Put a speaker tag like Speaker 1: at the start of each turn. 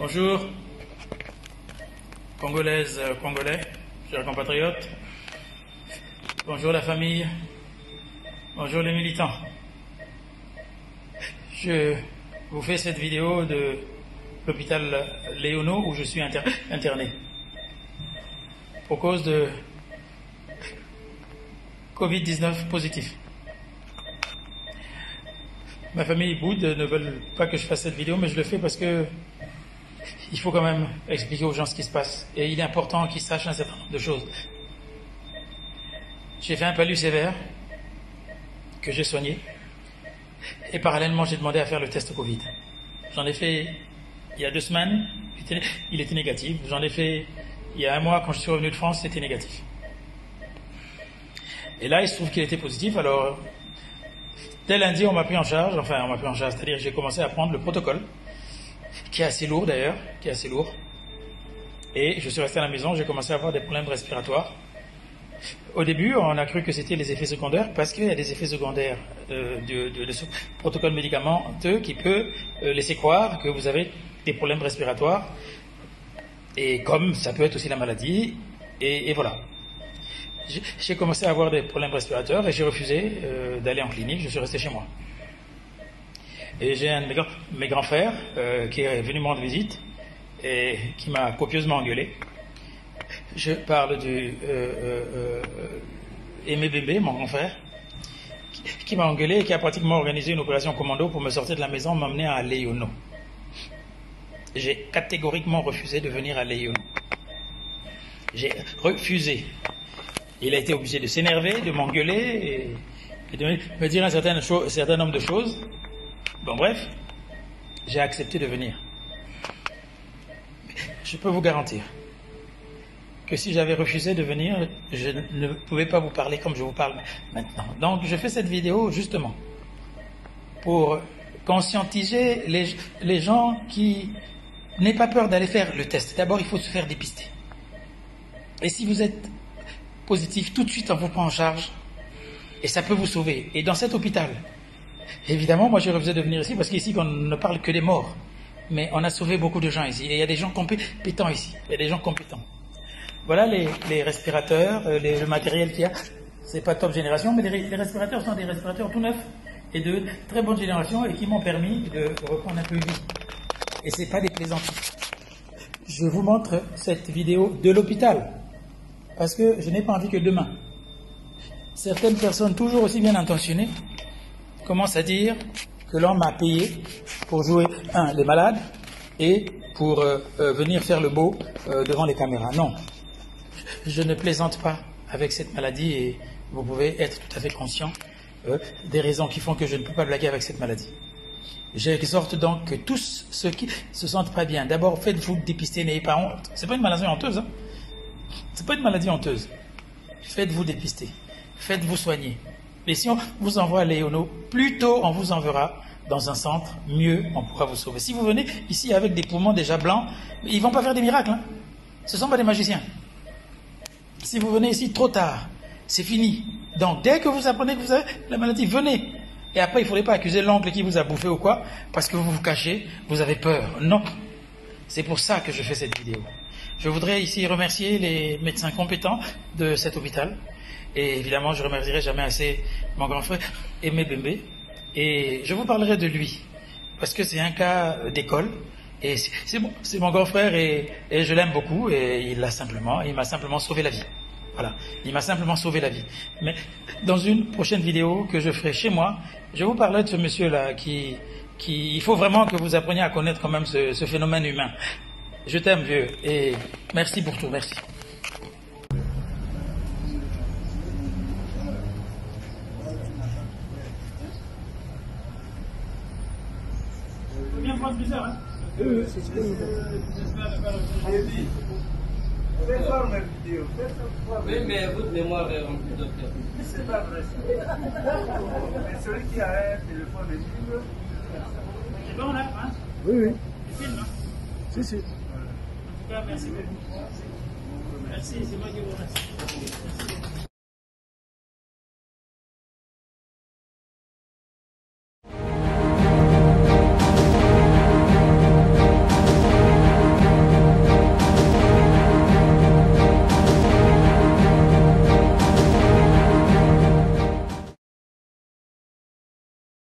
Speaker 1: Bonjour, Congolaises, Congolais, chers compatriotes. Bonjour la famille. Bonjour les militants. Je vous fais cette vidéo de l'hôpital Léono où je suis interné pour cause de Covid-19 positif. Ma famille boude, ne veulent pas que je fasse cette vidéo, mais je le fais parce que il faut quand même expliquer aux gens ce qui se passe. Et il est important qu'ils sachent un certain nombre de choses. J'ai fait un palu sévère que j'ai soigné. Et parallèlement, j'ai demandé à faire le test Covid. J'en ai fait il y a 2 semaines, il était négatif. J'en ai fait il y a 1 mois, quand je suis revenu de France, c'était négatif. Et là, il se trouve qu'il était positif. Alors, dès lundi, on m'a pris en charge. Enfin, on m'a pris en charge, c'est-à-dire que j'ai commencé à prendre le protocole, qui est assez lourd d'ailleurs, qui est assez lourd. Et je suis resté à la maison, j'ai commencé à avoir des problèmes respiratoires. Au début, on a cru que c'était les effets secondaires, parce qu'il y a des effets secondaires de ce protocole médicamenteux qui peut laisser croire que vous avez des problèmes respiratoires, et comme ça peut être aussi la maladie, et voilà. J'ai commencé à avoir des problèmes respirateurs et j'ai refusé d'aller en clinique, je suis resté chez moi. Et j'ai un de mes grands frères qui est venu me rendre visite et qui m'a copieusement engueulé. Je parle du Aimé Bébé, mon grand frère, qui m'a engueulé et qui a pratiquement organisé une opération commando pour me sortir de la maison, m'emmener à Léono. J'ai catégoriquement refusé de venir à Léono. J'ai refusé. Il a été obligé de s'énerver, de m'engueuler et de me dire un certain nombre de choses. Bon bref, j'ai accepté de venir. Je peux vous garantir que si j'avais refusé de venir, je ne pouvais pas vous parler comme je vous parle maintenant. Donc je fais cette vidéo justement pour conscientiser les gens qui n'aient pas peur d'aller faire le test. D'abord, il faut se faire dépister. Et si vous êtes positif, tout de suite on vous prend en charge et ça peut vous sauver. Et dans cet hôpital, évidemment, moi j'ai refusé de venir ici parce qu'ici on ne parle que des morts. Mais on a sauvé beaucoup de gens ici. Et il y a des gens compétents ici. Il y a des gens compétents. Voilà les respirateurs, le matériel qu'il y a. C'est pas top génération, mais les respirateurs sont des respirateurs tout neufs et de très bonne génération et qui m'ont permis de reprendre un peu vie. Et c'est pas des plaisanteries. Je vous montre cette vidéo de l'hôpital parce que je n'ai pas envie que demain, certaines personnes toujours aussi bien intentionnées commencent à dire que l'on m'a payé pour jouer, les malades et pour venir faire le beau devant les caméras. Non, je ne plaisante pas avec cette maladie et vous pouvez être tout à fait conscient des raisons qui font que je ne peux pas blaguer avec cette maladie. J'exhorte donc que tous ceux qui se sentent pas bien, d'abord faites-vous dépister, n'ayez pas honte. C'est pas une maladie honteuse, hein. C'est pas une maladie honteuse. Faites-vous dépister, faites-vous soigner. Et si on vous envoie à Léono, plus tôt on vous enverra dans un centre, mieux on pourra vous sauver. Si vous venez ici avec des poumons déjà blancs, ils ne vont pas faire des miracles. Hein. Ce ne sont pas des magiciens. Si vous venez ici trop tard, c'est fini. Donc dès que vous apprenez que vous avez la maladie, venez. Et après, il ne faudrait pas accuser l'oncle qui vous a bouffé ou quoi, parce que vous vous cachez, vous avez peur. Non. C'est pour ça que je fais cette vidéo. Je voudrais ici remercier les médecins compétents de cet hôpital. Et évidemment, je ne remercierai jamais assez mon grand frère Aimé Bébé. Et je vous parlerai de lui, parce que c'est un cas d'école. Et c'est mon grand frère et je l'aime beaucoup. Et il m'a simplement sauvé la vie. Voilà, il m'a simplement sauvé la vie. Mais dans une prochaine vidéo que je ferai chez moi, je vous parlerai de ce monsieur-là il faut vraiment que vous appreniez à connaître quand même ce phénomène humain. Je t'aime, vieux, et merci pour tout, merci. Bien prendre plusieurs, hein. C'est ce que nous
Speaker 2: oui, mais votre mémoire est remplie, docteur.
Speaker 3: C'est pas vrai. Mais celui qui a un téléphone libre.
Speaker 1: C'est bon là, hein?
Speaker 4: Oui, oui.
Speaker 1: Tu filmes, hein?
Speaker 4: Si, si.
Speaker 1: En tout cas, merci beaucoup. Merci, c'est moi qui vous remercie. Merci.